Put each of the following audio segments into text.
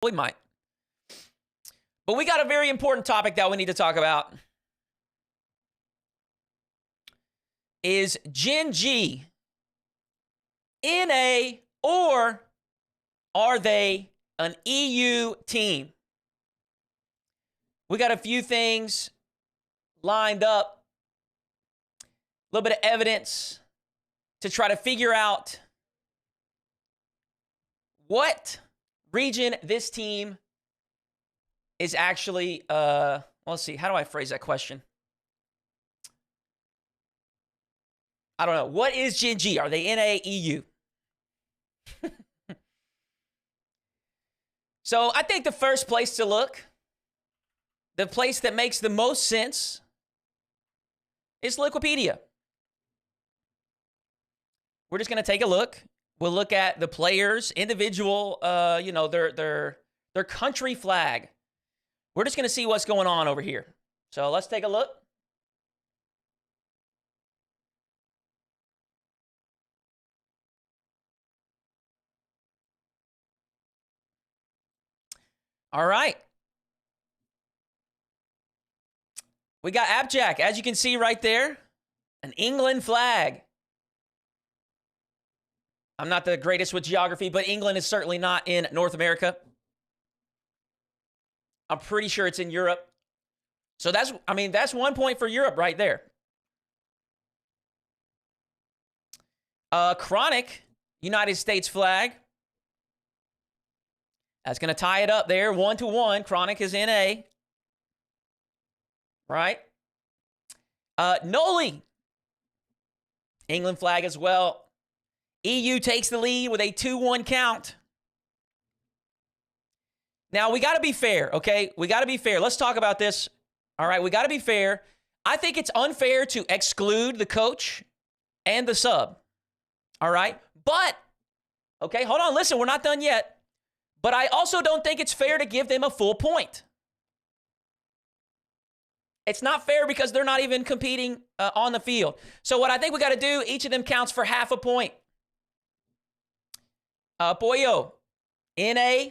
We might. But we got a very important topic that we need to talk about. Is Gen.G NA or are they an EU team? We got a few things lined up, a little bit of evidence to try to figure out what region this team is actually, let's see, how do I phrase that question? I don't know. What is Gen.G? Are they NA, EU? So I think the first place to look, the place that makes the most sense, is Liquipedia. We're just going to take a look. We'll look at the players, individual, their country flag. We're just going to see what's going on over here. So let's take a look. All right. We got Abjack, as you can see right there, an England flag. I'm not the greatest with geography, but England is certainly not in North America. I'm pretty sure it's in Europe. So that's 1 point for Europe right there. Chronic, United States flag. That's going to tie it up there, 1-1. Chronic is NA. Right? Noli, England flag as well. EU takes the lead with a 2-1 count. Now, we got to be fair, okay? We got to be fair. Let's talk about this. All right, we got to be fair. I think it's unfair to exclude the coach and the sub. All right? But, okay, hold on. Listen, we're not done yet. But I also don't think it's fair to give them a full point. It's not fair because they're not even competing on the field. So what I think we got to do, each of them counts for half a point. Pollo, NA.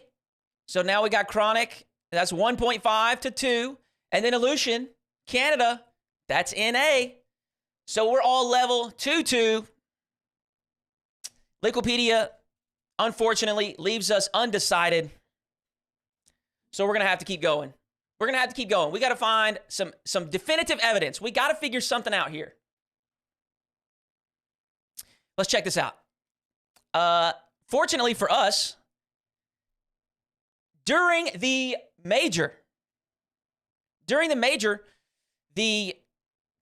So now we got Chronic. That's 1.5 to 2. And then Illusion, Canada. That's NA. So we're all level 2-2. Liquipedia, unfortunately, leaves us undecided. So we're going to have to keep going. We're going to have to keep going. We got to find some definitive evidence. We got to figure something out here. Let's check this out. Fortunately for us, during the major, the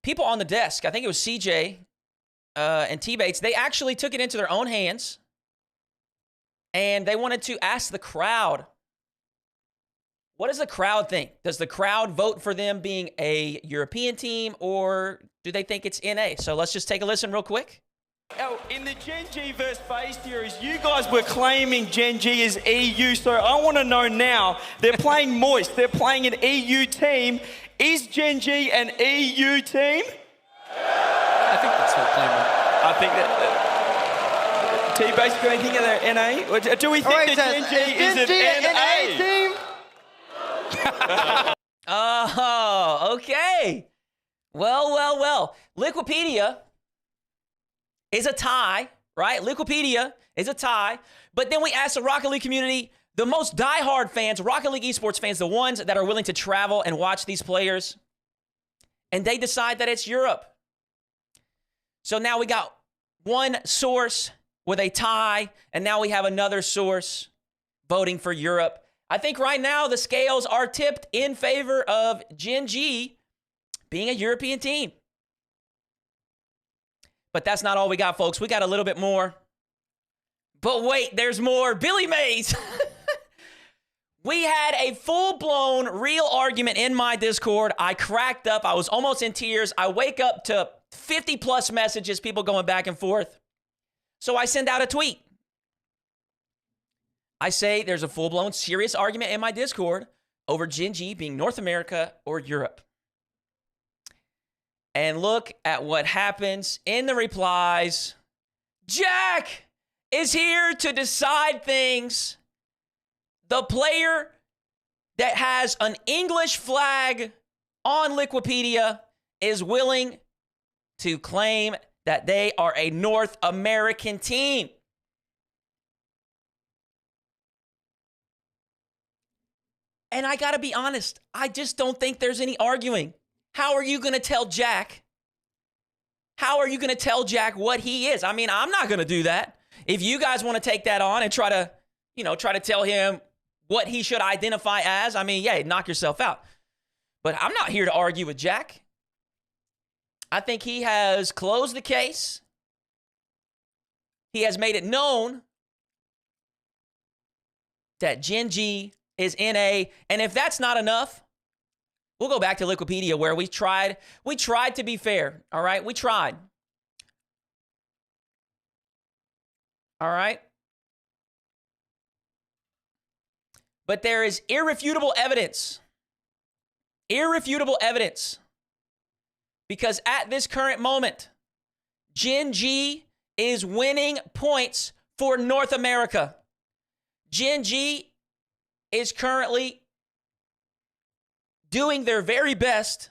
people on the desk, I think it was CJ and T-Bates, they actually took it into their own hands and they wanted to ask the crowd, what does the crowd think? Does the crowd vote for them being a European team or do they think it's NA? So let's just take a listen real quick. Now, in the Gen.G versus FaZe series, you guys were claiming Gen.G as EU, so I want to know now, they're playing Moist, they're playing an EU team. Is Gen.G an EU team? I think that's their claim. I think that... T-Base, do you think they're NA? Do we think that Gen.G is an NA team? Oh, okay. Well. Liquipedia is a tie, right? Liquipedia is a tie. But then we asked the Rocket League community, the most diehard fans, Rocket League esports fans, the ones that are willing to travel and watch these players, and they decide that it's Europe. So now we got one source with a tie, and now we have another source voting for Europe. I think right now the scales are tipped in favor of Gen.G being a European team. But that's not all we got, folks. We got a little bit more. But wait, there's more. Billy Mays. We had a full-blown real argument in my Discord. I cracked up. I was almost in tears. I wake up to 50-plus messages, people going back and forth. So I send out a tweet. I say there's a full-blown serious argument in my Discord over Gen.G being North America or Europe. And look at what happens in the replies. Jack is here to decide things. the player that has an English flag on Liquipedia is willing to claim that they are a North American team. And I got to be honest, I just don't think there's any arguing. How are you going to tell Jack? How are you going to tell Jack what he is? I mean, I'm not going to do that. If you guys want to take that on and try to tell him what he should identify as, I mean, yeah, knock yourself out. But I'm not here to argue with Jack. I think he has closed the case. He has made it known that Gen.G is NA. And if that's not enough, we'll go back to Liquipedia where we tried to be fair. All right. We tried. All right. But there is irrefutable evidence. Irrefutable evidence. Because at this current moment, Gen.G is winning points for North America. Gen.G is currently doing their very best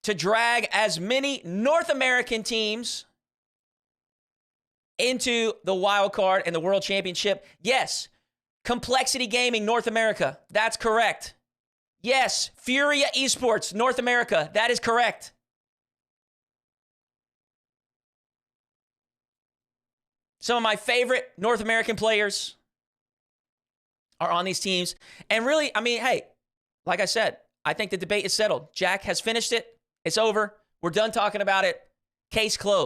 to drag as many North American teams into the wild card and the World Championship. Yes, Complexity Gaming, North America. That's correct. Yes, Furia Esports, North America. That is correct. Some of my favorite North American players are on these teams. And really, I mean, hey, like I said, I think the debate is settled. Jack has finished it. It's over. We're done talking about it. Case closed.